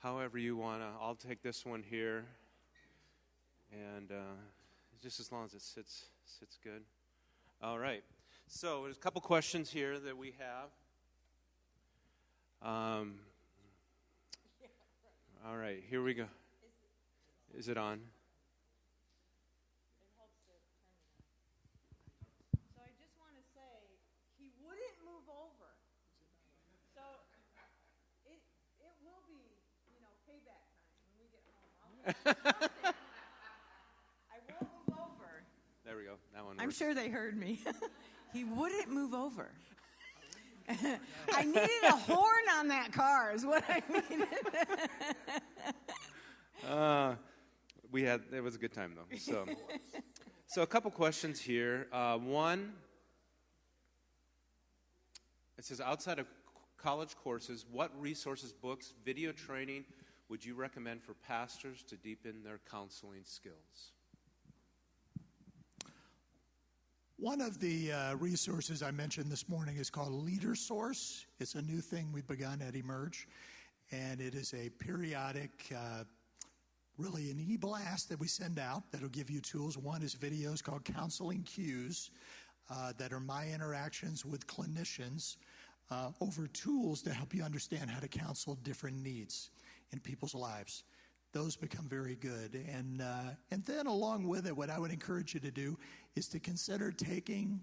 however you want to. I'll take this one here, and just as long as it sits good. All right. So there's a couple questions here that we have. All right, here we go. Is it on? So I just want to say, he wouldn't move over. So it will be, payback time when we get home. I won't move over. There we go. That one works. I'm sure they heard me. He wouldn't move over. I needed a horn on that car is what I needed. It was a good time though. So a couple questions here. One, it says outside of college courses, what resources, books, video training would you recommend for pastors to deepen their counseling skills? One of the resources I mentioned this morning is called Leader Source. It's a new thing we've begun at Emerge, and it is a periodic, really an e-blast that we send out that'll give you tools. One is videos called Counseling Cues that are my interactions with clinicians over tools to help you understand how to counsel different needs in people's lives. Those become very good. And then along with it, what I would encourage you to do is to consider taking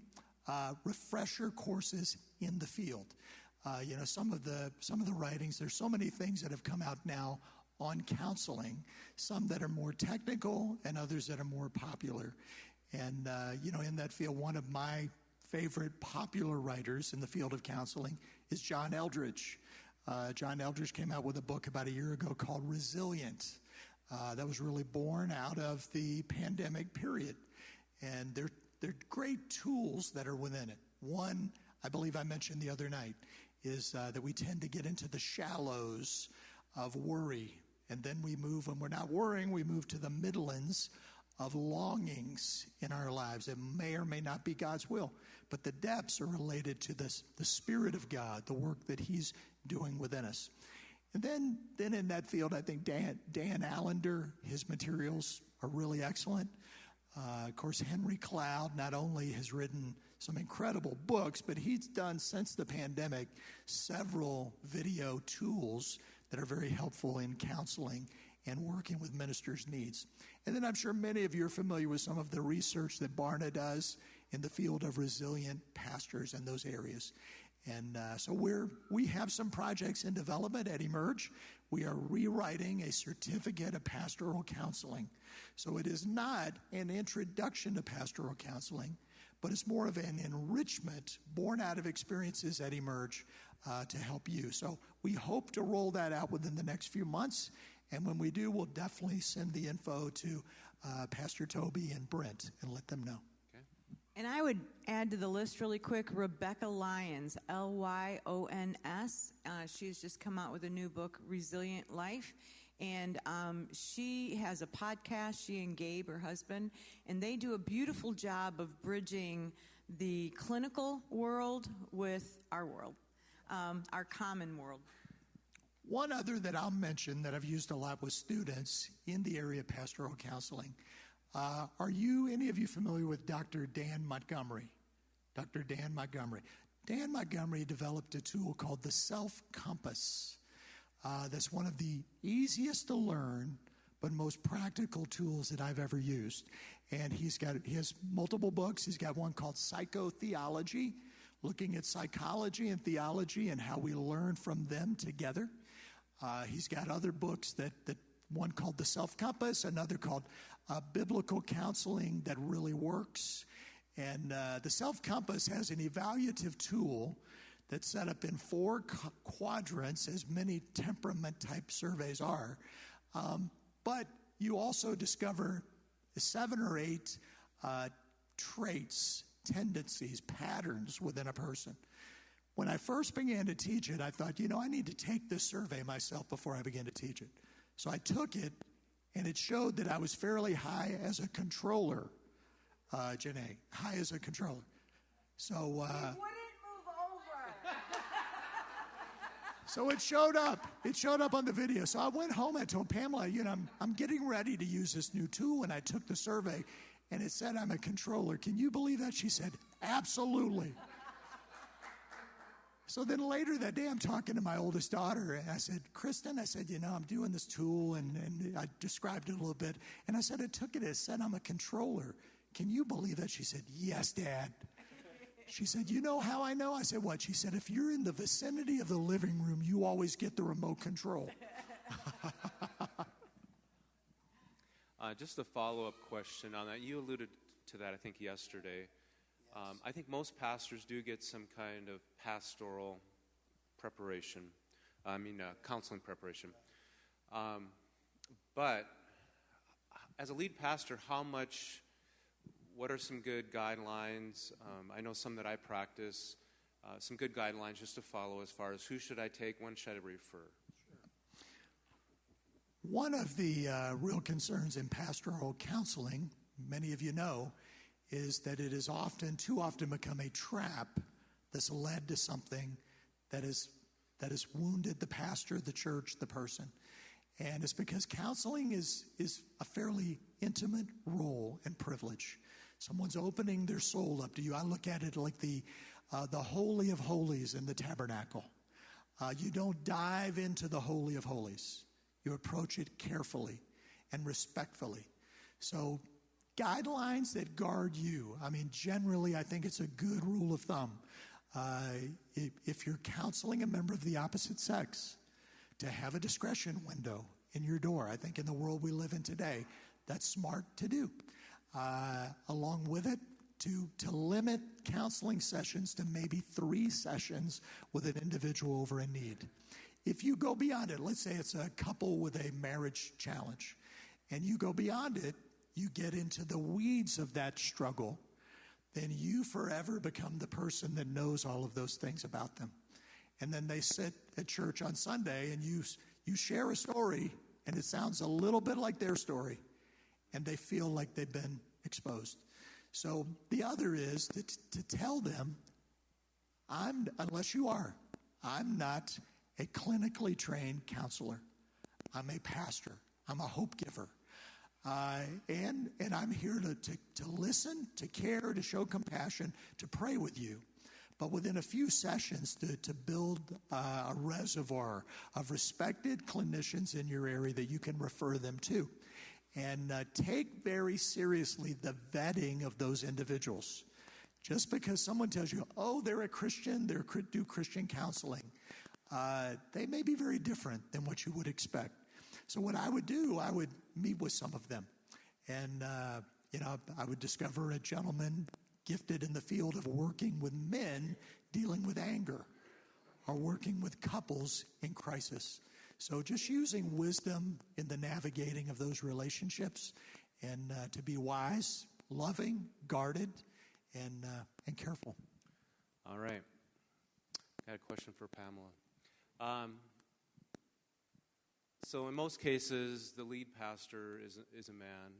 refresher courses in the field. Some of the writings, there's so many things that have come out now on counseling, some that are more technical and others that are more popular. And, in that field, one of my favorite popular writers in the field of counseling is John Eldredge. John Eldredge came out with a book about a year ago called Resilient. That was really born out of the pandemic period. And they're great tools that are within it. One, I believe I mentioned the other night, is that we tend to get into the shallows of worry. And then we move, when we're not worrying, we move to the midlands of longings in our lives. It may or may not be God's will, but the depths are related to the Spirit of God, the work that He's doing within us. And then in that field, I think Dan Allender, his materials are really excellent. Of course, Henry Cloud not only has written some incredible books, but he's done, since the pandemic, several video tools that are very helpful in counseling and working with ministers' needs. And then I'm sure many of you are familiar with some of the research that Barna does in the field of resilient pastors in those areas. And so we have some projects in development at Emerge. We are rewriting a certificate of pastoral counseling. So it is not an introduction to pastoral counseling, but it's more of an enrichment born out of experiences at Emerge to help you. So we hope to roll that out within the next few months. And when we do, we'll definitely send the info to Pastor Toby and Brent and let them know. And I would add to the list really quick, Rebecca Lyons, Lyons. She's just come out with a new book, Resilient Life. And she has a podcast, she and Gabe, her husband, and they do a beautiful job of bridging the clinical world with our world, our common world. One other that I'll mention that I've used a lot with students in the area of pastoral counseling. Are any of you familiar with Dr. Dan Montgomery? Dr. Dan Montgomery. Dan Montgomery developed a tool called the Self-Compass. That's one of the easiest to learn but most practical tools that I've ever used. And he has multiple books. He's got one called Psychotheology, looking at psychology and theology and how we learn from them together. He's got other books that one called the Self-Compass, another called Biblical Counseling That Really Works. And the Self-Compass has an evaluative tool that's set up in 4 quadrants, as many temperament-type surveys are. But you also discover 7 or 8 traits, tendencies, patterns within a person. When I first began to teach it, I thought, I need to take this survey myself before I begin to teach it. So I took it, and it showed that I was fairly high as a controller, Janae, high as a controller. So, He wouldn't move over. So it showed up. It showed up on the video. So I went home. I told Pamela, I'm getting ready to use this new tool. And I took the survey, and it said I'm a controller. Can you believe that? She said, absolutely. So then later that day, I'm talking to my oldest daughter, and I said, Kristen, I'm doing this tool, and I described it a little bit. And I said, it said I'm a controller. Can you believe that? She said, yes, Dad. She said, you know how I know? I said, what? She said, if you're in the vicinity of the living room, you always get the remote control. Just a follow-up question on that. You alluded to that, I think, yesterday. I think most pastors do get some kind of pastoral preparation, counseling preparation. But as a lead pastor, what are some good guidelines? I know some that I practice, some good guidelines just to follow as far as who should I take, when should I refer? One of the real concerns in pastoral counseling, many of you know, is that it is too often become a trap that's led to something that has wounded the pastor, the church, the person. And it's because counseling is a fairly intimate role and privilege. Someone's opening their soul up to you. I look at it like the Holy of Holies in the tabernacle. You don't dive into the Holy of Holies. You approach it carefully and respectfully. So guidelines that guard you. Generally, I think it's a good rule of thumb. If you're counseling a member of the opposite sex, to have a discretion window in your door. I think in the world we live in today, that's smart to do. Along with it, to limit counseling sessions to maybe 3 sessions with an individual over a need. If you go beyond it, let's say it's a couple with a marriage challenge, and you go beyond it, you get into the weeds of that struggle, then you forever become the person that knows all of those things about them. And then they sit at church on Sunday, and you share a story, and it sounds a little bit like their story, and they feel like they've been exposed. So the other is to tell them, unless you are, I'm not a clinically trained counselor. I'm a pastor. I'm a hope giver. And I'm here to listen, to care, to show compassion, to pray with you. But within a few sessions, to build a reservoir of respected clinicians in your area that you can refer them to. And take very seriously the vetting of those individuals. Just because someone tells you, oh, they're a Christian, they do Christian counseling, they may be very different than what you would expect. So what I would do, I would meet with some of them. And, I would discover a gentleman gifted in the field of working with men dealing with anger or working with couples in crisis. So just using wisdom in the navigating of those relationships and to be wise, loving, guarded, and careful. All right. Got a question for Pamela. So in most cases, the lead pastor is a man.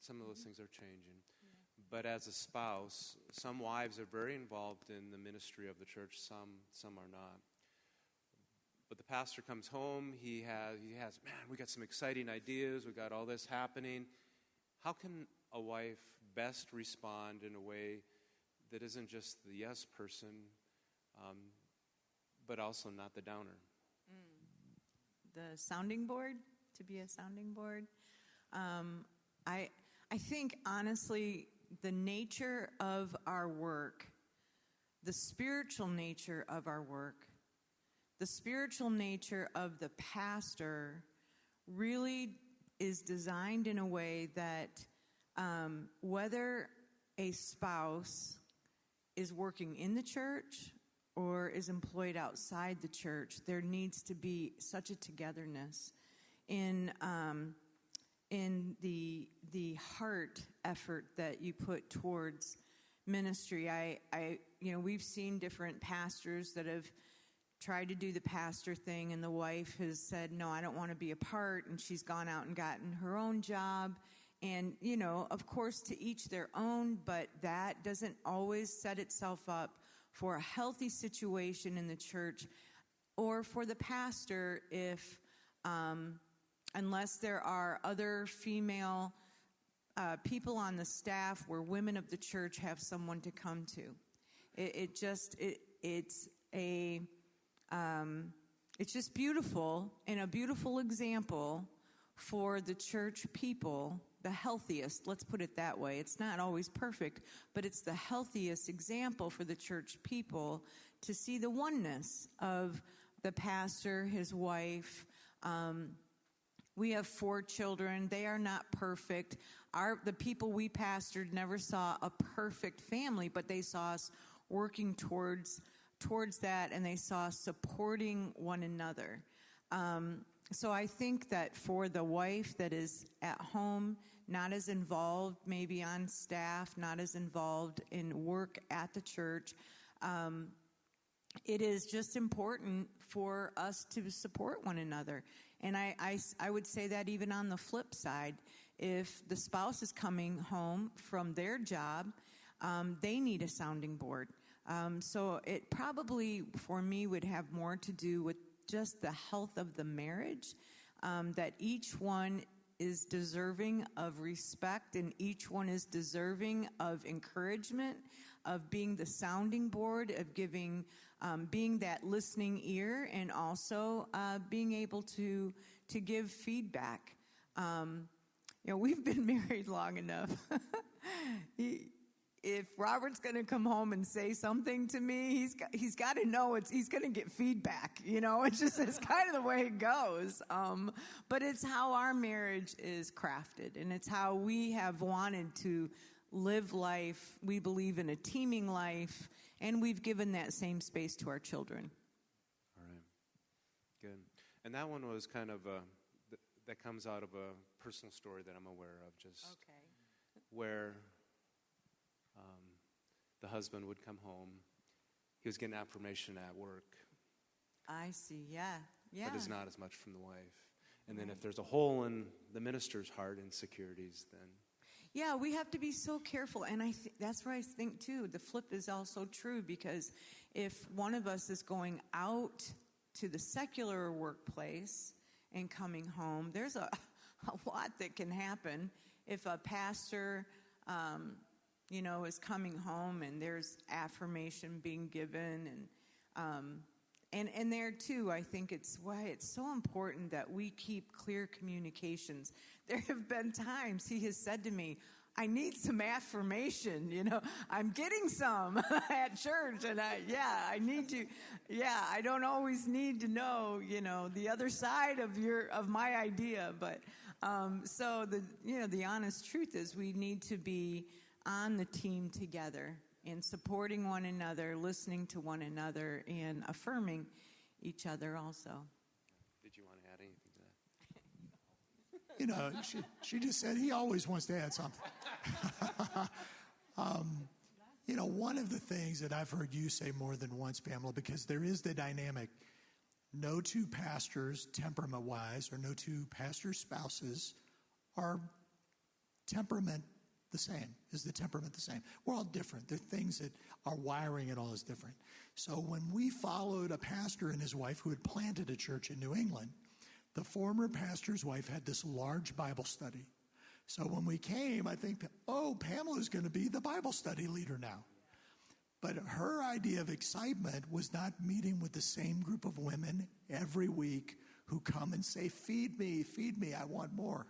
Some of those things are changing. Yeah. But as a spouse, some wives are very involved in the ministry of the church. Some are not. But the pastor comes home. He has, man, we got some exciting ideas. We got all this happening. How can a wife best respond in a way that isn't just the yes person, but also not the downer? The sounding board, to be a sounding board. I think, honestly, the nature of our work, the spiritual nature of our work, the spiritual nature of the pastor really is designed in a way that whether a spouse is working in the church or is employed outside the church, there needs to be such a togetherness in the heart effort that you put towards ministry. We've seen different pastors that have tried to do the pastor thing, and the wife has said, no, I don't want to be a part, and she's gone out and gotten her own job. And, of course, to each their own, but that doesn't always set itself up for a healthy situation in the church. or for the pastor if, unless there are other female people on the staff where women of the church have someone to come to. It's just beautiful, and a beautiful example for the church people, the healthiest, let's put it that way. It's not always perfect, but it's the healthiest example for the church people to see the oneness of the pastor, his wife. We have 4 children. They are not perfect. The people we pastored never saw a perfect family, but they saw us working towards that, and they saw us supporting one another. So I think that for the wife that is at home, not as involved maybe on staff, not as involved in work at the church, it is just important for us to support one another. And I would say that even on the flip side, if the spouse is coming home from their job, they need a sounding board. So it probably, for me, would have more to do with just the health of the marriage, that each one is deserving of respect, and each one is deserving of encouragement, of being the sounding board, of giving, being that listening ear, and also being able to give feedback. We've been married long enough. If Robert's going to come home and say something to me, he's got to know he's going to get feedback. It's kind of the way it goes. But it's how our marriage is crafted, and it's how we have wanted to live life. We believe in a teaming life, and we've given that same space to our children. All right, good. And that one was kind of that comes out of a personal story that I'm aware of, where the husband would come home. He was getting affirmation at work. I see, yeah. But it's not as much from the wife. And then if there's a hole in the minister's heart, insecurities, then... Yeah, we have to be so careful. And that's where I think, too, the flip is also true, because if one of us is going out to the secular workplace and coming home, there's a lot that can happen. If a pastor... is coming home and there's affirmation being given, and there too, I think it's why it's so important that we keep clear communications. There have been times he has said to me, I need some affirmation, I'm getting some at church, and I need to, I don't always need to know, the other side of my idea, but, so the honest truth is we need to be on the team together and supporting one another, listening to one another, and affirming each other also. Did you want to add anything to that? She just said he always wants to add something. One of the things that I've heard you say more than once, Pamela, because there is the dynamic, no 2 pastors, temperament-wise, or no 2 pastor spouses are temperament the same. Is the temperament the same? We're all different. There are things that our wiring and all is different. So when we followed a pastor and his wife who had planted a church in New England, the former pastor's wife had this large Bible study. So when we came, I think, Pamela's going to be the Bible study leader now. But her idea of excitement was not meeting with the same group of women every week who come and say, feed me, I want more.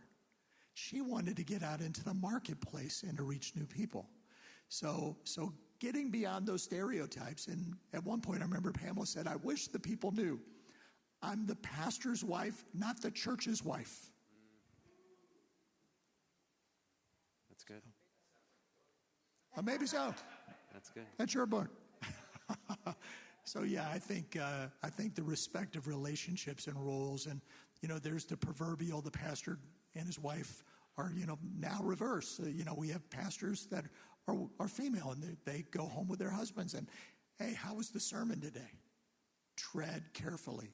She wanted to get out into the marketplace and to reach new people. So getting beyond those stereotypes. And at one point, I remember Pamela said, I wish the people knew I'm the pastor's wife, not the church's wife. That's good. Maybe so. That's good. That's your book. So I think the respect of relationships and roles, and there's the proverbial, the pastor and his wife are, now reverse. We have pastors that are female, and they go home with their husbands. And, hey, how was the sermon today? Tread carefully.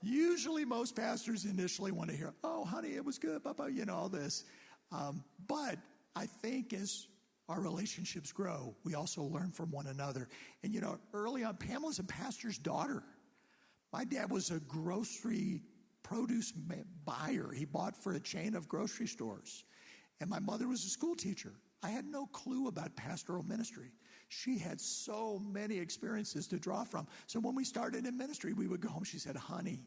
Usually most pastors initially want to hear, oh, honey, it was good, Papa, all this. But I think as our relationships grow. We also learn from one another. And, early on, Pamela's a pastor's daughter. My dad was a grocery produce buyer. He bought for a chain of grocery stores. And my mother was a school teacher. I had no clue about pastoral ministry. She had so many experiences to draw from. So when we started in ministry, we would go home. She said, honey,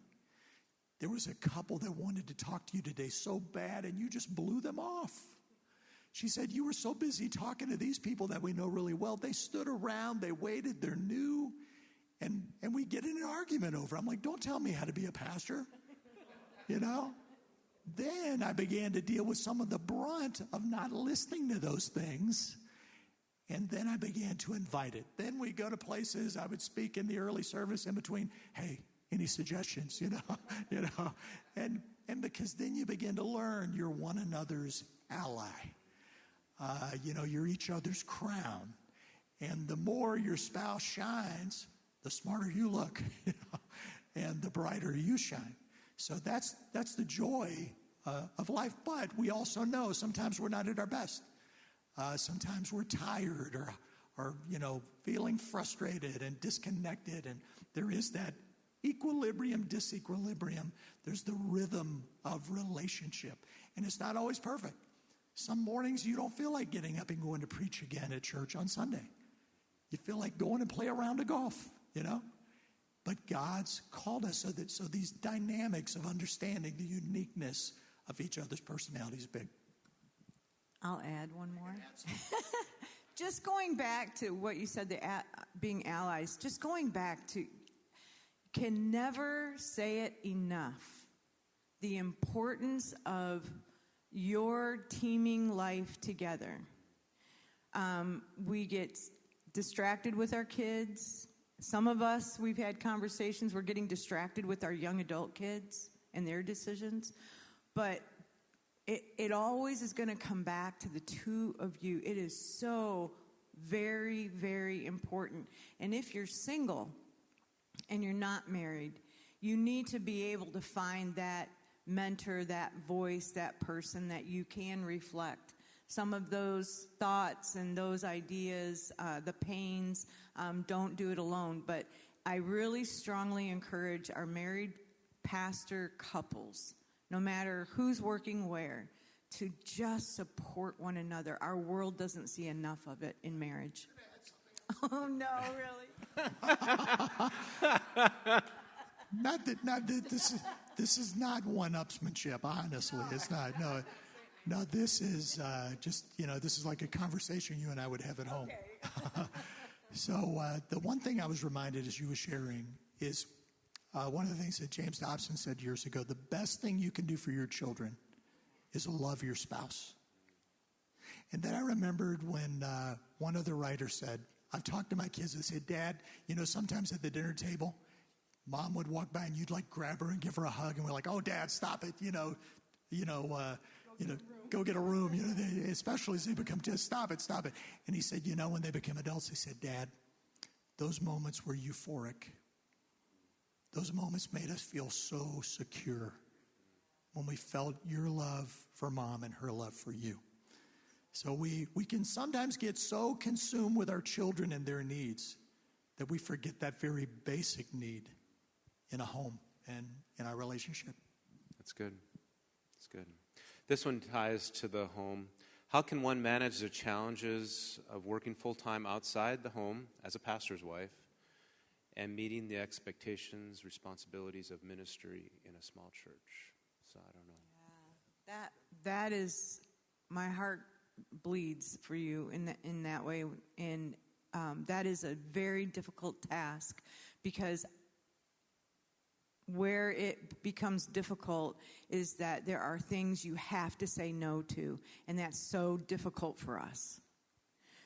there was a couple that wanted to talk to you today so bad, and you just blew them off. She said, you were so busy talking to these people that we know really well. They stood around, they waited, they're new, and we get in an argument over. I'm like, don't tell me how to be a pastor, Then I began to deal with some of the brunt of not listening to those things, and then I began to invite it. Then we go to places. I would speak in the early service in between, hey, any suggestions, and because then you begin to learn you're one another's ally. You're each other's crown. And the more your spouse shines, the smarter you look, and the brighter you shine. So that's the joy of life. But we also know sometimes we're not at our best. Sometimes we're tired or feeling frustrated and disconnected. And there is that equilibrium, disequilibrium. There's the rhythm of relationship. And it's not always perfect. Some mornings you don't feel like getting up and going to preach again at church on Sunday. You feel like going and play a round of golf, But God's called us so these dynamics of understanding the uniqueness of each other's personality is big. I'll add one more. Just going back to what you said, being allies, just going back to, can never say it enough, the importance of your teaming life together. We get distracted with our kids. Some of us, we've had conversations, we're getting distracted with our young adult kids and their decisions. But it always is going to come back to the two of you. It is so very, very important. And if you're single and you're not married, you need to be able to find that mentor, that voice, that person that you can reflect some of those thoughts and those ideas, the pains. Don't do it alone. But I really strongly encourage our married pastor couples, no matter who's working where, to just support one another. Our world doesn't see enough of it in marriage. Oh, no, really? Not that this is not one-upsmanship, honestly. It's not. No, this is just, this is like a conversation you and I would have at home. Okay. So the one thing I was reminded as you were sharing is one of the things that James Dobson said years ago, the best thing you can do for your children is love your spouse. And then I remembered when one of the writers said, I've talked to my kids and said, Dad, sometimes at the dinner table, Mom would walk by and you'd like grab her and give her a hug, and we're like, oh, Dad, stop it, go get a room, especially as they become, just stop it. And he said, when they became adults, he said, Dad, those moments were euphoric. Those moments made us feel so secure when we felt your love for Mom and her love for you. So we can sometimes get so consumed with our children and their needs that we forget that very basic need in a home and in our relationship. That's good. That's good. This one ties to the home. How can one manage the challenges of working full-time outside the home as a pastor's wife and meeting the expectations, responsibilities of ministry in a small church? So I don't know. Yeah, that is, my heart bleeds for you in that way, and that is a very difficult task, because where it becomes difficult is that there are things you have to say no to, and that's so difficult for us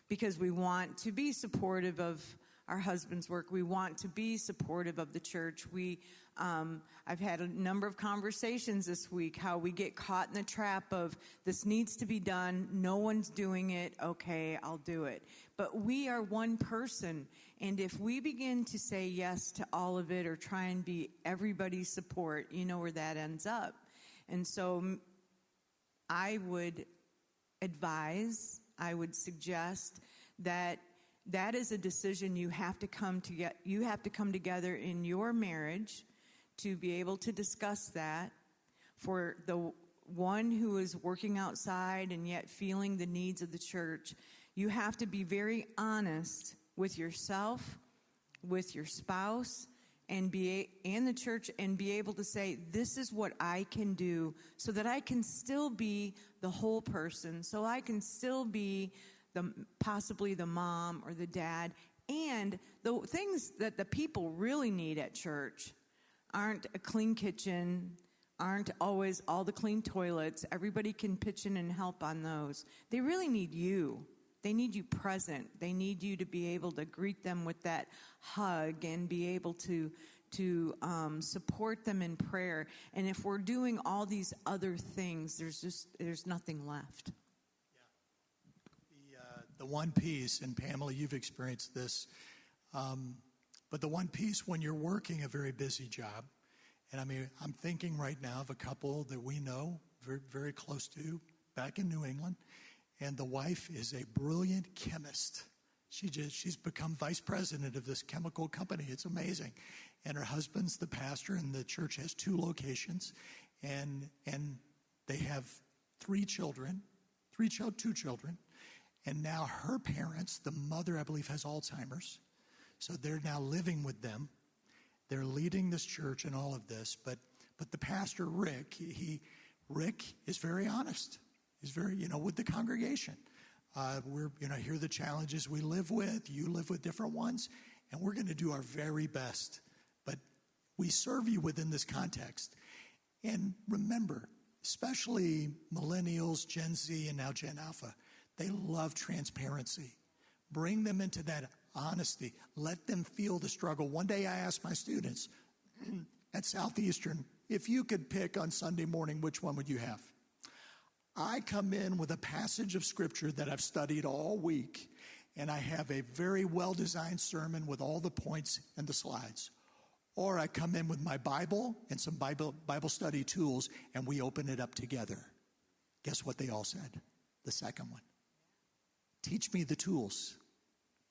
because we want to be supportive of our husband's work. We want to be supportive of the church. I've had a number of conversations this week how we get caught in the trap of this needs to be done. No one's doing it. Okay, I'll do it. But we are one person. And if we begin to say yes to all of it or try and be everybody's support, you know where that ends up. And so I would advise I would suggest that that is a decision you have to come together in your marriage to be able to discuss that. For the one who is working outside and yet feeling the needs of the church, you have to be very honest with yourself, with your spouse, and the church, and be able to say, this is what I can do so that I can still be the whole person, so I can still be possibly the mom or the dad. And the things that the people really need at church aren't a clean kitchen, aren't always all the clean toilets. Everybody can pitch in and help on those. They really need you. They need you present. They need you to be able to greet them with that hug and be able to support them in prayer. And if we're doing all these other things, there's nothing left. The one piece, and Pamela, you've experienced this, but the one piece when you're working a very busy job, and I mean, I'm thinking right now of a couple that we know very, very close to back in New England, and the wife is a brilliant chemist. She's become vice president of this chemical company. It's amazing. And her husband's the pastor, and the church has 2 locations, and they have 2 children. And now her parents, the mother, I believe, has Alzheimer's. So they're now living with them. They're leading this church and all of this. But the pastor, Rick, Rick is very honest. He's very, with the congregation. We're, here are the challenges we live with. You live with different ones. And we're going to do our very best. But we serve you within this context. And remember, especially millennials, Gen Z, and now Gen Alpha, they love transparency. Bring them into that honesty. Let them feel the struggle. One day I asked my students at Southeastern, if you could pick on Sunday morning, which one would you have? I come in with a passage of Scripture that I've studied all week, and I have a very well-designed sermon with all the points and the slides. Or I come in with my Bible and some Bible study tools, and we open it up together. Guess what they all said? The second one. Teach me the tools.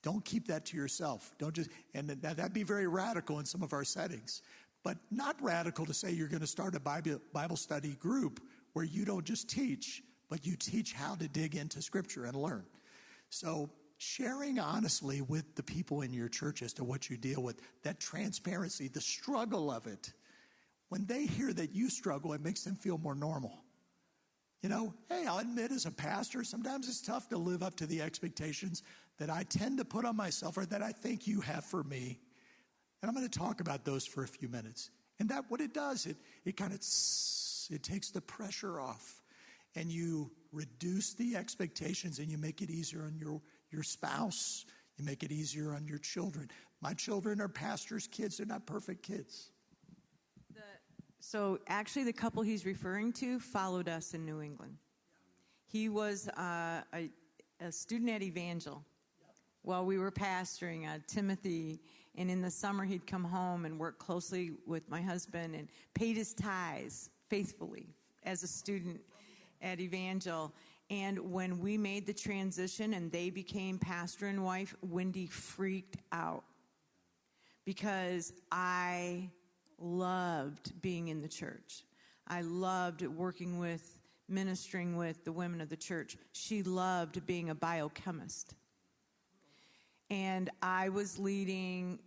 Don't keep that to yourself. Don't just, and that'd be very radical in some of our settings, but not radical to say you're going to start a Bible study group where you don't just teach, but you teach how to dig into Scripture and learn. So sharing honestly with the people in your church as to what you deal with, that transparency, the struggle of it, when they hear that you struggle, it makes them feel more normal. Hey, I'll admit as a pastor, sometimes it's tough to live up to the expectations that I tend to put on myself or that I think you have for me. And I'm going to talk about those for a few minutes. And that what it does, it kind of it takes the pressure off, and you reduce the expectations, and you make it easier on your spouse. You make it easier on your children. My children are pastors' kids. They're not perfect kids. So actually the couple he's referring to followed us in New England. He was a student at Evangel while we were pastoring Timothy, and in the summer he'd come home and work closely with my husband and paid his tithes faithfully as a student at Evangel. And when we made the transition and they became pastor and wife, Wendy freaked out because I loved being in the church. I loved ministering with the women of the church. She loved being a biochemist. And I was leading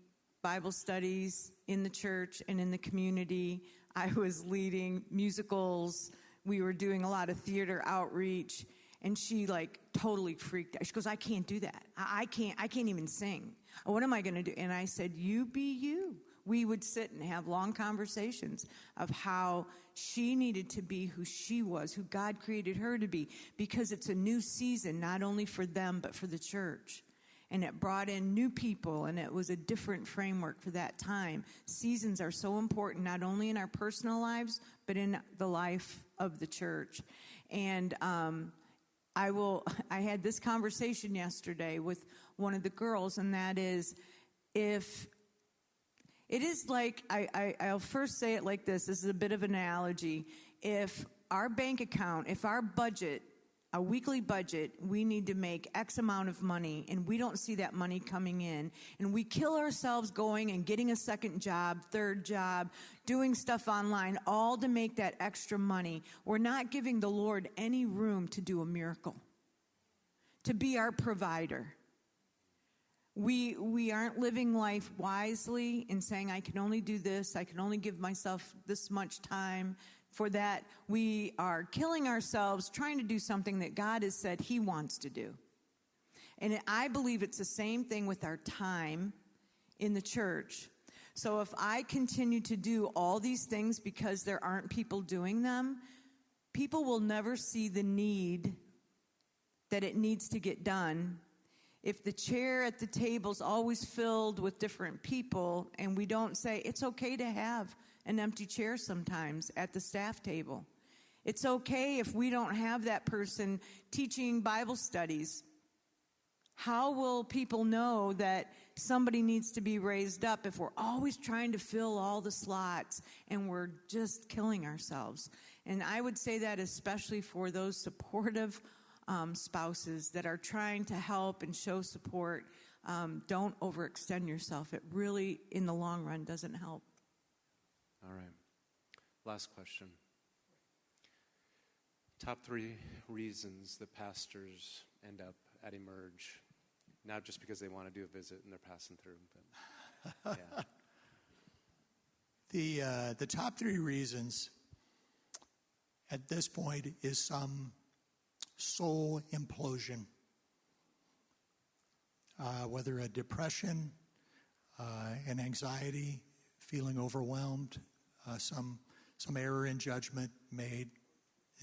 Bible studies in the church and in the community. I was leading musicals. We were doing a lot of theater outreach. And she totally freaked out. She goes, I can't do that. I can't even sing. What am I going to do? And I said, you be you. We would sit and have long conversations of how she needed to be who she was, who God created her to be, because it's a new season, not only for them, but for the church. And it brought in new people, and it was a different framework for that time. Seasons are so important, not only in our personal lives, but in the life of the church. And I had this conversation yesterday with one of the girls, and that is, if it is like, I'll first say it like this. This is a bit of an analogy. If our bank account, if our budget a weekly budget, we need to make X amount of money, and we don't see that money coming in, and we kill ourselves going and getting a second job, third job, doing stuff online, all to make that extra money, we're not giving the Lord any room to do a miracle, to be our provider. We aren't living life wisely and saying, I can only do this, I can only give myself this much time. For that, we are killing ourselves trying to do something that God has said He wants to do. And I believe it's the same thing with our time in the church. So if I continue to do all these things because there aren't people doing them, people will never see the need that it needs to get done. If the chair at the table's always filled with different people and we don't say, it's okay to have an empty chair sometimes at the staff table. It's okay if we don't have that person teaching Bible studies. How will people know that somebody needs to be raised up if we're always trying to fill all the slots and we're just killing ourselves? And I would say that especially for those supportive spouses that are trying to help and show support. Don't overextend yourself. It really, in the long run, doesn't help. All right. Last question. Top 3 reasons that pastors end up at Emerge. Not just because they want to do a visit and they're passing through, but yeah. The top 3 reasons at this point is some soul implosion. Whether a depression, an anxiety, feeling overwhelmed, some error in judgment made,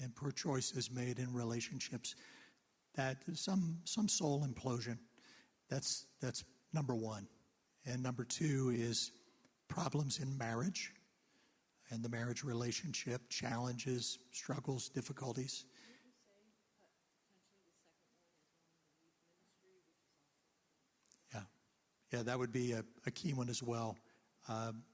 and poor choices made in relationships. That some soul implosion. That's number 1. And number 2 is problems in marriage and the marriage relationship, challenges, struggles, difficulties. Yeah, that would be a key one as well.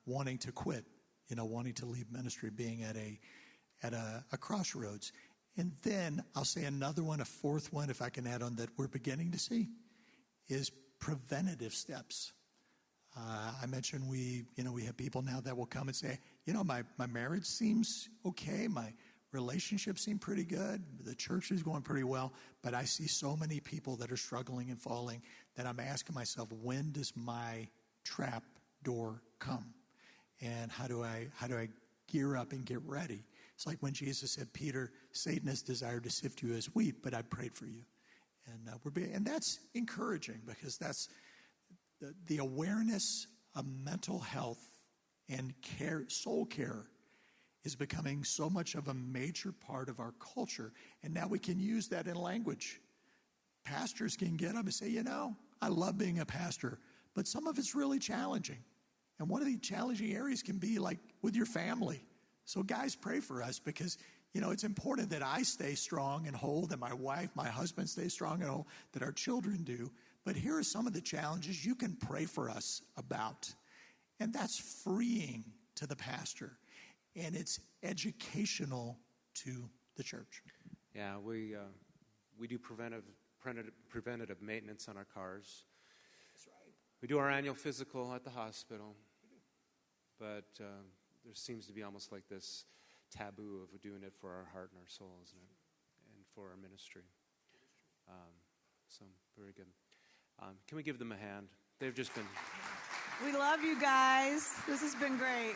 Wanting to quit, wanting to leave ministry, being at a crossroads. And then I'll say another one, a 4th one, if I can add on, that we're beginning to see, is preventative steps. I mentioned we have people now that will come and say, my marriage seems okay, my relationships seem pretty good, the church is going pretty well, but I see so many people that are struggling and falling that I'm asking myself, when does my trap door come? And how do I gear up and get ready? It's like when Jesus said, Peter, Satan has desired to sift you as wheat, but I prayed for you. And and that's encouraging, because that's the awareness of mental health and care, soul care, is becoming so much of a major part of our culture. And now we can use that in language. Pastors can get up and say, I love being a pastor, but some of it's really challenging. And one of the challenging areas can be like with your family. So guys, pray for us, because, it's important that I stay strong and whole, that my wife, my husband stay strong and whole, that our children do. But here are some of the challenges you can pray for us about. And that's freeing to the pastor. And it's educational to the church. Yeah, we do preventative maintenance on our cars. That's right. We do our annual physical at the hospital. But there seems to be almost like this taboo of doing it for our heart and our soul, isn't it? And for our ministry. So, very good. Can we give them a hand? They've just been... We love you guys. This has been great.